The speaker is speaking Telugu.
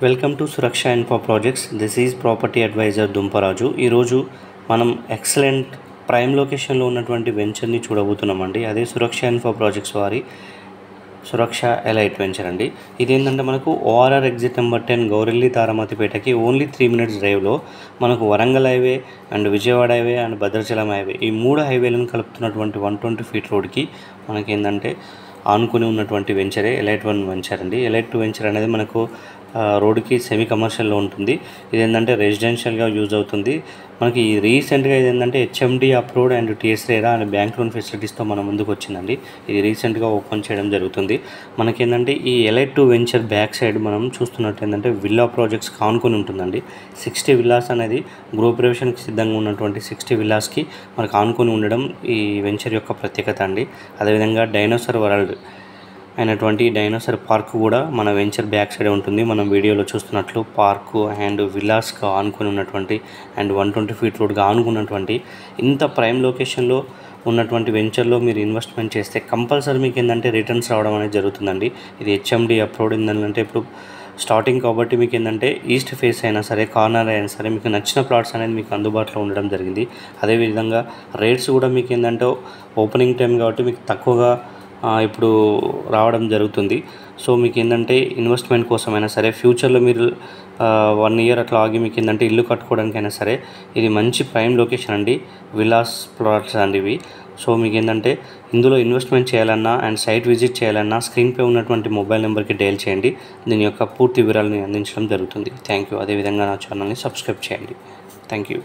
Welcome to Suraksha info projects. This is property advisor Dumparaju. ఈరోజు మనం ఎక్సలెంట్ ప్రైమ్ లొకేషన్లో ఉన్నటువంటి వెంచర్ని చూడబోతున్నామండి. అదే సురక్ష ఇన్ఫో ప్రాజెక్ట్స్ వారి సురక్ష ఎలైట్ వెంచర్ అండి. ఇదేంటంటే మనకు ఓఆర్ఆర్ ఎగ్జిట్ నెంబర్ 10 గౌరెల్లి తారామతిపేటకి ఓన్లీ 3 minutes డ్రైవ్లో మనకు Warangal highway and Vijayawada highway and Bhadrachalam highway ఈ 3 హైవేలను కలుపుతున్నటువంటి 120 feet రోడ్కి మనకి ఏంటంటే ఆనుకుని ఉన్నటువంటి వెంచరే ఎలైట్ 1 వెంచర్ అండి. ఎలైట్ 2 వెంచర్ అనేది మనకు రోడ్డుకి సెమీ కమర్షియల్లో ఉంటుంది. ఇదేంటంటే రెసిడెన్షియల్గా యూజ్ అవుతుంది. మనకి రీసెంట్గా ఇదేంటంటే HMD approved and TS RERA and bank loan ఫెసిలిటీస్తో మన ముందుకు వచ్చిందండి. ఇది రీసెంట్గా ఓపెన్ చేయడం జరుగుతుంది. మనకేంటంటే ఈ ఎలైట్ 2 వెంచర్ బ్యాక్ సైడ్ మనం చూస్తున్నట్టు ఏంటంటే విల్లా ప్రాజెక్ట్స్ కానుకొని ఉంటుందండి. 60 విల్లాస్ అనేది గృహప్రవేశానికి సిద్ధంగా ఉన్నటువంటి 60 విల్లాస్కి మనకు ఆనుకొని ఉండడం ఈ వెంచర్ యొక్క ప్రత్యేకత అండి. అదేవిధంగా డైనోసార్ వరల్డ్ అయినటువంటి డైనోసార్ పార్క్ కూడా మన వెంచర్ బ్యాక్ సైడ్ ఉంటుంది. మనం వీడియోలో చూస్తున్నట్లు పార్కు అండ్ విల్లాస్గా ఆనుకొని ఉన్నటువంటి అండ్ 120 feet రోడ్గా ఆనుకున్నటువంటి ఇంత ప్రైమ్ లొకేషన్లో ఉన్నటువంటి వెంచర్లో మీరు ఇన్వెస్ట్మెంట్ చేస్తే కంపల్సరీ మీకు ఏంటంటే రిటర్న్స్ రావడం అనేది జరుగుతుందండి. ఇది హెచ్ఎండి అప్రూవ్డ్ ఏంటంటే ఇప్పుడు స్టార్టింగ్ కాబట్టి మీకు ఏంటంటే ఈస్ట్ ఫేస్ అయినా సరే కార్నర్ అయినా సరే మీకు నచ్చిన ప్లాట్స్ అనేది మీకు అందుబాటులో ఉండడం జరిగింది. అదేవిధంగా రేట్స్ కూడా మీకు ఏంటంటే ఓపెనింగ్ టైం కాబట్టి మీకు తక్కువగా ఇప్పుడు రావడం జరుగుతుంది. సో మీకు ఏంటంటే ఇన్వెస్ట్మెంట్ కోసమైనా సరే ఫ్యూచర్లో మీరు 1 year అట్లా ఆగి మీకు ఏంటంటే ఇల్లు కట్టుకోవడానికైనా సరే ఇది మంచి ప్రైమ్ లొకేషన్ అండి. విలాస్ ప్లాట్స్ అండి ఇవి. సో మీకు ఏంటంటే ఇందులో ఇన్వెస్ట్మెంట్ చేయాలన్నా అండ్ సైట్ విజిట్ చేయాలన్నా స్క్రీన్పై ఉన్నటువంటి మొబైల్ నెంబర్కి డయల్ చేయండి. దీని యొక్క పూర్తి వివరాలను అందించడం జరుగుతుంది. Thank you. అదేవిధంగా నా ఛానల్ని సబ్స్క్రైబ్ చేయండి. Thank you.